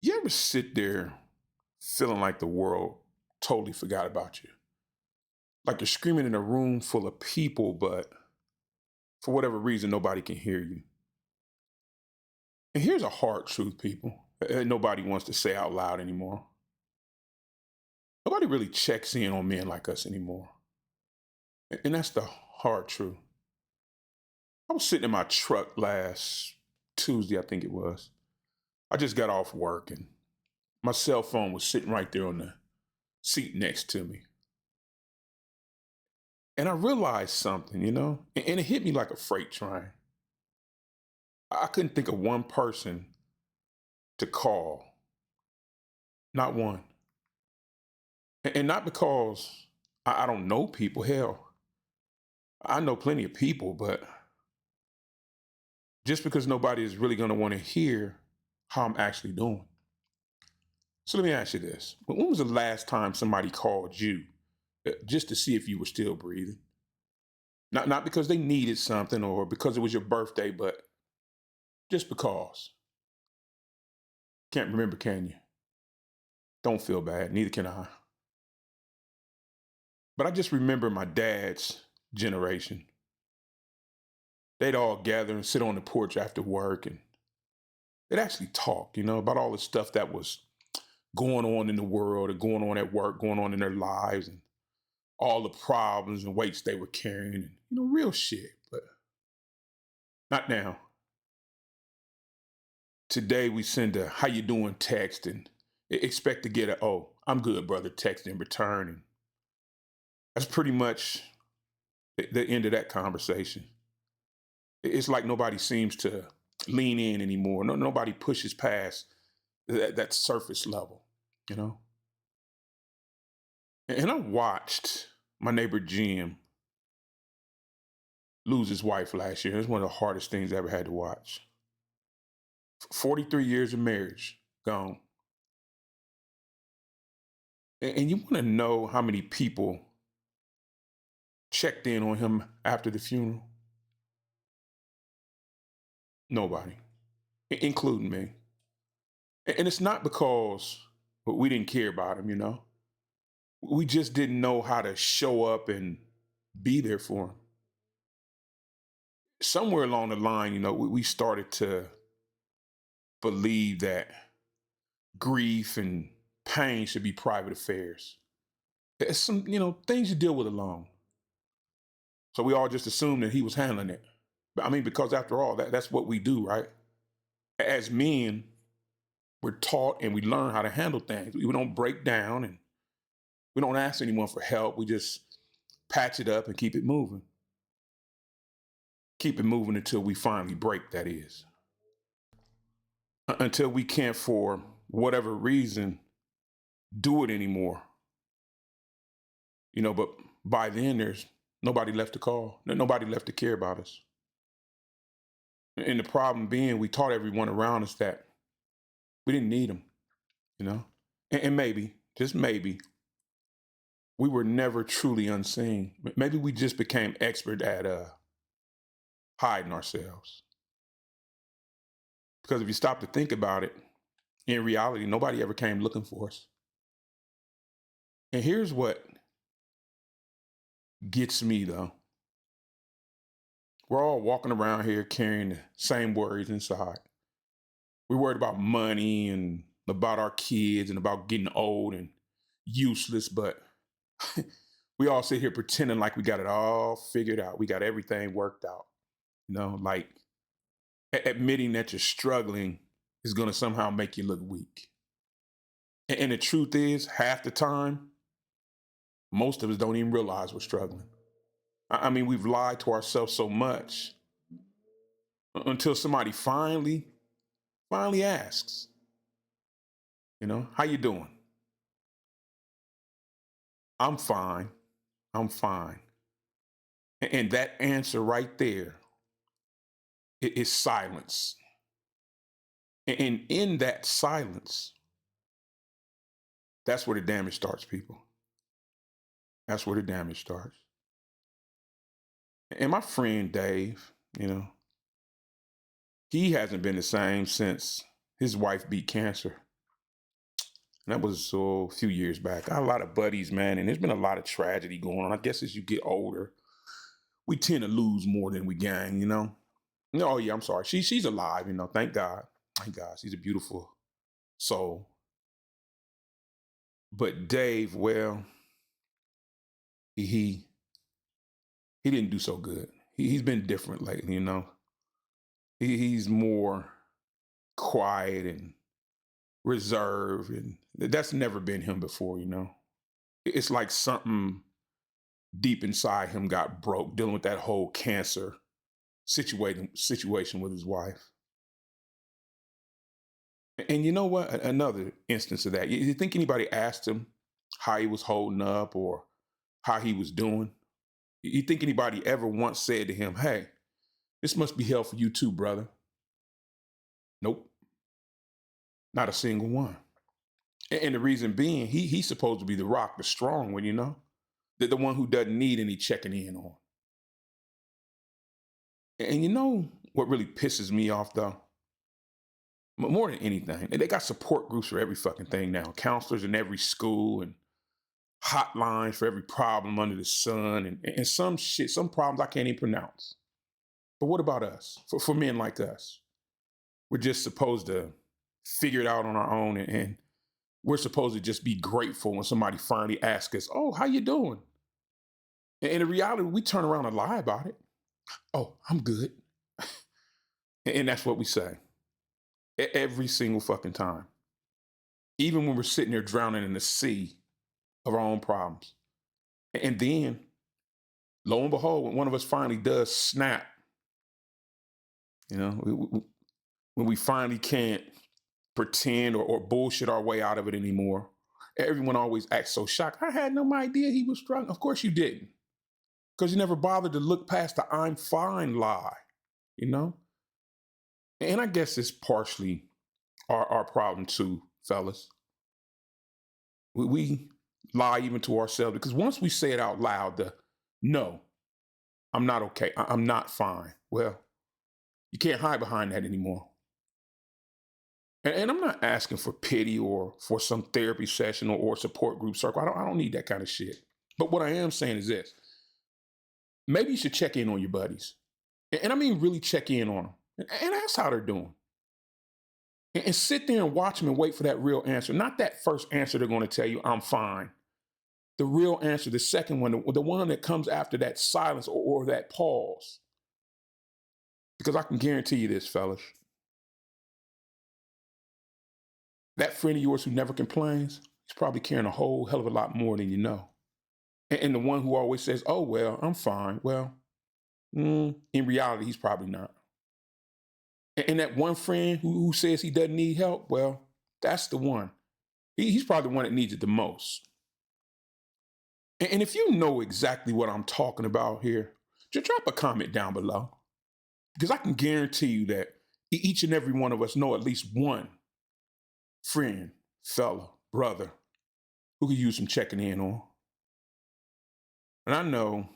You ever sit there feeling like the world totally forgot about you? Like you're screaming in a room full of people, but for whatever reason, nobody can hear you. And here's a hard truth, people, that nobody wants to say out loud anymore. Nobody really checks in on men like us anymore. And that's the hard truth. I was sitting in my truck last Tuesday, I think it was. I just got off work and my cell phone was sitting right there on the seat next to me. And I realized something, and it hit me like a freight train. I couldn't think of one person to call, not one. And not because I don't know people. Hell, I know plenty of people, but just because nobody is really going to want to hear how I'm actually doing. So let me ask you this. When was the last time somebody called you just to see if you were still breathing? Not because they needed something or because it was your birthday, but just because. Can't remember, can you? Don't feel bad. Neither can I. But I just remember my dad's generation. They'd all gather and sit on the porch after work and they'd actually talk, about all the stuff that was going on in the world and going on at work, going on in their lives and all the problems and weights they were carrying and, real shit. But not now. Today we send a how you doing text and expect to get a, oh, I'm good, brother, text in return. And that's pretty much the end of that conversation. It's like nobody seems to lean in anymore. Nobody pushes past that surface level, you know? And I watched my neighbor Jim lose his wife last year. It's one of the hardest things I ever had to watch. 43 years of marriage gone. And you want to know how many people checked in on him after the funeral? Nobody, including me. And it's not because we didn't care about him. We just didn't know how to show up and be there for him. Somewhere along the line, we started to believe that grief and pain should be private affairs. It's some, things you deal with alone. So we all just assumed that he was handling it. But I mean, because after all, that's what we do, right? As men, we're taught and we learn how to handle things. We don't break down and we don't ask anyone for help. We just patch it up and keep it moving. Keep it moving until we finally break, that is. Until we can't, for whatever reason, do it anymore. But by then there's nobody left to call. Nobody left to care about us. And the problem being, we taught everyone around us that we didn't need them, you know? And maybe, just maybe, we were never truly unseen. Maybe we just became expert at hiding ourselves. Because if you stop to think about it, in reality, nobody ever came looking for us. And here's what gets me, though. We're all walking around here carrying the same worries inside. We're worried about money and about our kids and about getting old and useless, but we all sit here pretending like we got it all figured out. We got everything worked out. Like admitting that you're struggling is going to somehow make you look weak. And the truth is, half the time, most of us don't even realize we're struggling. I mean, we've lied to ourselves so much until somebody finally asks, how you doing? I'm fine. I'm fine. And that answer right there is silence. And in that silence, that's where the damage starts, people. That's where the damage starts. And my friend Dave, he hasn't been the same since his wife beat cancer. And that was a few years back. I had a lot of buddies, man, and there's been a lot of tragedy going on. I guess as you get older, we tend to lose more than we gain, you know? Oh yeah, I'm sorry. She's alive, you know. Thank God. Thank God. She's a beautiful soul. But Dave, well, he he didn't do so good. He's been different lately, you know. He's more quiet and reserved, and that's never been him before, you know. It's like something deep inside him got broke dealing with that whole cancer situation with his wife. And you know what? Another instance of that. You think anybody asked him how he was holding up or how he was doing? You think anybody ever once said to him, "Hey, this must be hell for you too, brother"? Nope, not a single one. And the reason being, he's supposed to be the rock, the strong one, you know, the one who doesn't need any checking in on. And you know what really pisses me off though? More than anything, and they got support groups for every fucking thing now. Counselors in every school and hotlines for every problem under the sun, and some shit, some problems I can't even pronounce. But what about us? For men like us, we're just supposed to figure it out on our own, and we're supposed to just be grateful when somebody finally asks us, "Oh, how you doing?" And in reality, we turn around and lie about it. "Oh, I'm good," and that's what we say every single fucking time, even when we're sitting there drowning in the sea of our own problems. And then, lo and behold, when one of us finally does snap, you know, when we finally can't pretend or bullshit our way out of it anymore, everyone always acts so shocked. "I had no idea he was struggling." Of course you didn't, because you never bothered to look past the "I'm fine" lie, you know? And I guess it's partially our problem too, fellas. We lie even to ourselves because once we say it out loud, the "no, I'm not okay, I'm not fine," well, you can't hide behind that anymore. And I'm not asking for pity or for some therapy session or support group circle. I don't need that kind of shit. But what I am saying is this: maybe you should check in on your buddies, and I mean really check in on them, and ask how they're doing, and sit there and watch them and wait for that real answer, not that first answer they're going to tell you, "I'm fine." The real answer, the second one, the one that comes after that silence or that pause. Because I can guarantee you this, fellas, that friend of yours who never complains, he's probably carrying a whole hell of a lot more than you know. And the one who always says, "Oh, well, I'm fine." Well, in reality, he's probably not. And that one friend who says he doesn't need help, well, that's the one. He's probably the one that needs it the most. And if you know exactly what I'm talking about here, just drop a comment down below. Because I can guarantee you that each and every one of us know at least one friend, fella, brother who could use some checking in on. And I know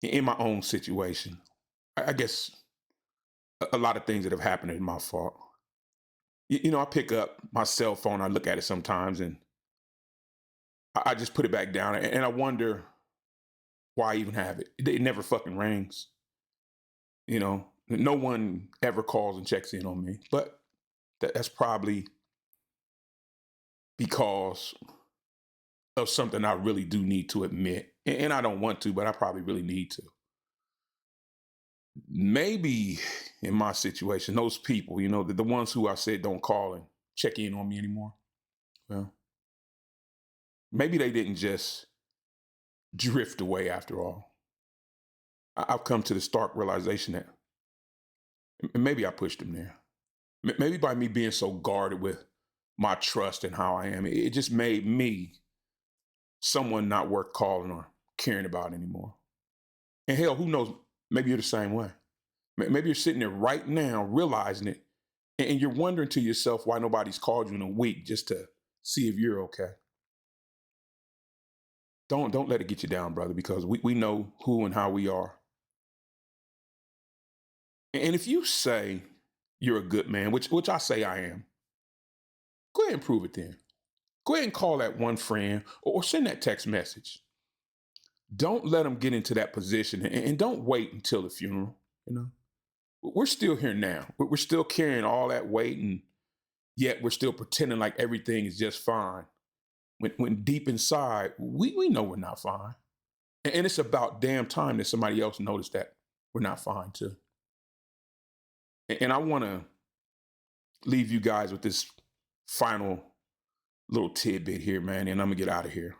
in my own situation, I guess a lot of things that have happened is my fault. You know, I pick up my cell phone, I look at it sometimes, and I just put it back down, and I wonder why I even have it. It never fucking rings. You know, no one ever calls and checks in on me, but that's probably because of something I really do need to admit. And I don't want to, but I probably really need to. Maybe in my situation, those people, you know, the ones who I said don't call and check in on me anymore, well, maybe they didn't just drift away after all. I've come to the stark realization that maybe I pushed them there. Maybe by me being so guarded with my trust and how I am, it just made me someone not worth calling or caring about anymore. And hell, who knows? Maybe you're the same way. Maybe you're sitting there right now realizing it, and you're wondering to yourself why nobody's called you in a week just to see if you're okay. Don't let it get you down, brother, because we know who and how we are. And if you say you're a good man, which I say I am, go ahead and prove it then. Go ahead and call that one friend or send that text message. Don't let them get into that position, and don't wait until the funeral. You know, we're still here now. We're still carrying all that weight, and yet we're still pretending like everything is just fine. When deep inside, we know we're not fine. And it's about damn time that somebody else noticed that we're not fine too. And I want to leave you guys with this final little tidbit here, man, and I'm going to get out of here.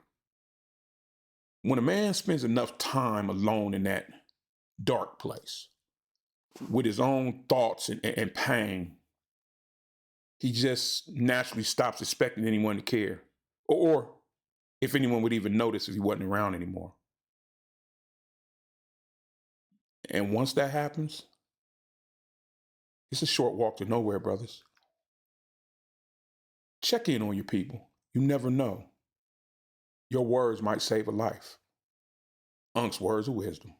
When a man spends enough time alone in that dark place with his own thoughts and pain, he just naturally stops expecting anyone to care, or if anyone would even notice if he wasn't around anymore. And once that happens, it's a short walk to nowhere, brothers. Check in on your people. You never know. Your words might save a life. Unc's words of wisdom.